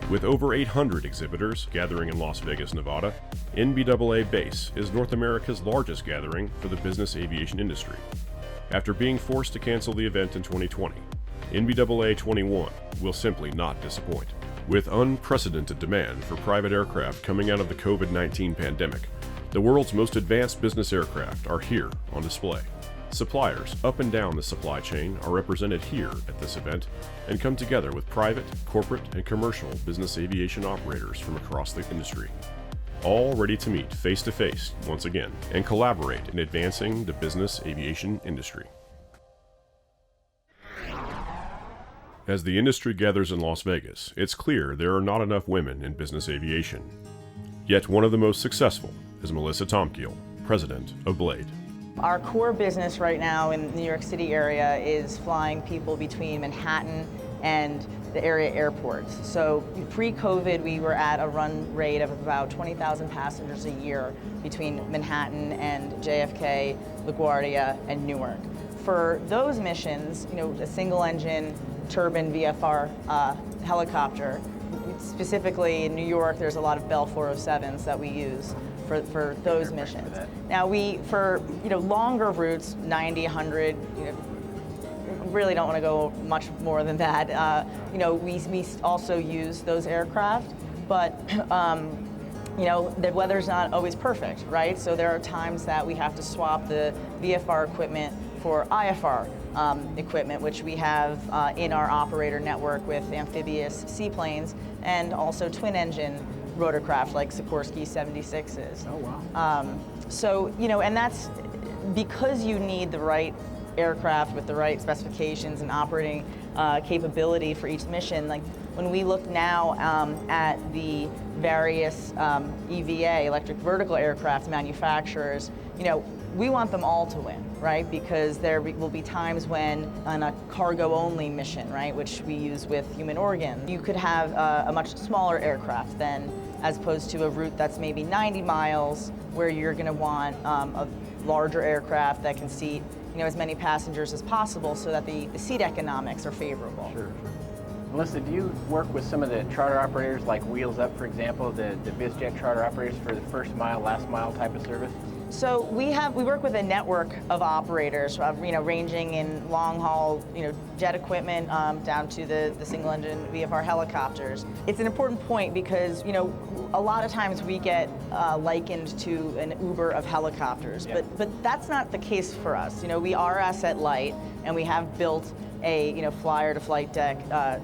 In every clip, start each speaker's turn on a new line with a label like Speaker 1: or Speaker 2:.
Speaker 1: With over 800 exhibitors gathering in Las Vegas, Nevada, NBAA-BACE is North America's largest gathering for the business aviation industry. After being forced to cancel the event in 2020, NBAA 21 will simply not disappoint. With unprecedented demand for private aircraft coming out of the COVID-19 pandemic, the world's most advanced business aircraft are here on display. Suppliers up and down the supply chain are represented here at this event and come together with private, corporate, and commercial business aviation operators from across the industry, all ready to meet face-to-face once again and collaborate in advancing the business aviation industry. As the industry gathers in Las Vegas, it's clear there are not enough women in business aviation. Yet one of the most successful is Melissa Tomkiel, president of Blade.
Speaker 2: Our core business right now in the New York City area is flying people between Manhattan and the area airports. So pre-COVID, we were at a run rate of about 20,000 passengers a year between Manhattan and JFK, LaGuardia, and Newark. For those missions, a single engine turbine VFR helicopter, specifically in New York, there's a lot of Bell 407s that we use for those missions. Now for longer routes, 90, 100, really don't want to go much more than that. We also use those aircraft, but the weather's not always perfect, right? So there are times that we have to swap the VFR equipment for IFR equipment, which we have in our operator network with amphibious seaplanes and also twin engine rotorcraft like Sikorsky 76s.
Speaker 3: Oh, wow.
Speaker 2: And that's because you need the right aircraft with the right specifications and operating capability for each mission. Like when we look now at the various EVA, electric vertical aircraft manufacturers, we want them all to win, right? Because there will be times when on a cargo-only mission, right, which we use with human organ, you could have a much smaller aircraft than as opposed to a route that's maybe 90 miles where you're going to want a larger aircraft that can seat as many passengers as possible so that the seat economics are favorable.
Speaker 3: Sure. Melissa, do you work with some of the charter operators like Wheels Up, for example, the BizJet charter operators for the first mile, last mile type of service?
Speaker 2: So we work with a network of operators, ranging in long haul, jet equipment down to the single engine VFR helicopters. It's an important point because a lot of times we get likened to an Uber of helicopters,
Speaker 3: yeah.
Speaker 2: but that's not the case for us. We are asset light, and we have built a flyer to flight deck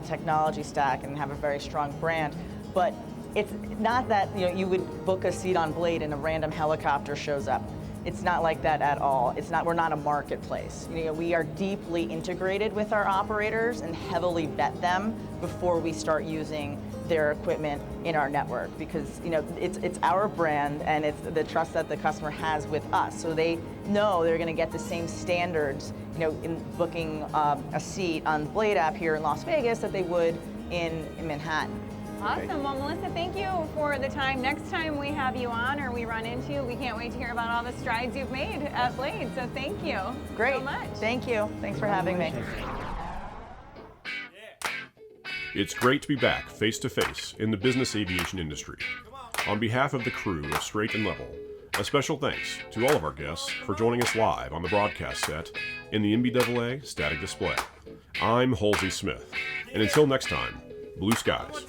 Speaker 2: technology stack and have a very strong brand, but it's not that you would book a seat on Blade and a random helicopter shows up. It's not like that at all. We're not a marketplace. We are deeply integrated with our operators and heavily vet them before we start using their equipment in our network because it's our brand and it's the trust that the customer has with us. So they know they're going to get the same standards, in booking a seat on Blade app here in Las Vegas that they would in Manhattan.
Speaker 4: Awesome. Well, Melissa, thank you for the time. Next time we have you on or we run into you, we can't wait to hear about all the strides you've made at Blade. So thank you
Speaker 2: Great.
Speaker 4: so much.
Speaker 2: Thank you. Thanks for having me.
Speaker 1: It's great to be back face-to-face in the business aviation industry. On behalf of the crew of Straight and Level, a special thanks to all of our guests for joining us live on the broadcast set in the NBAA Static Display. I'm Halsey Smith, and until next time, blue skies.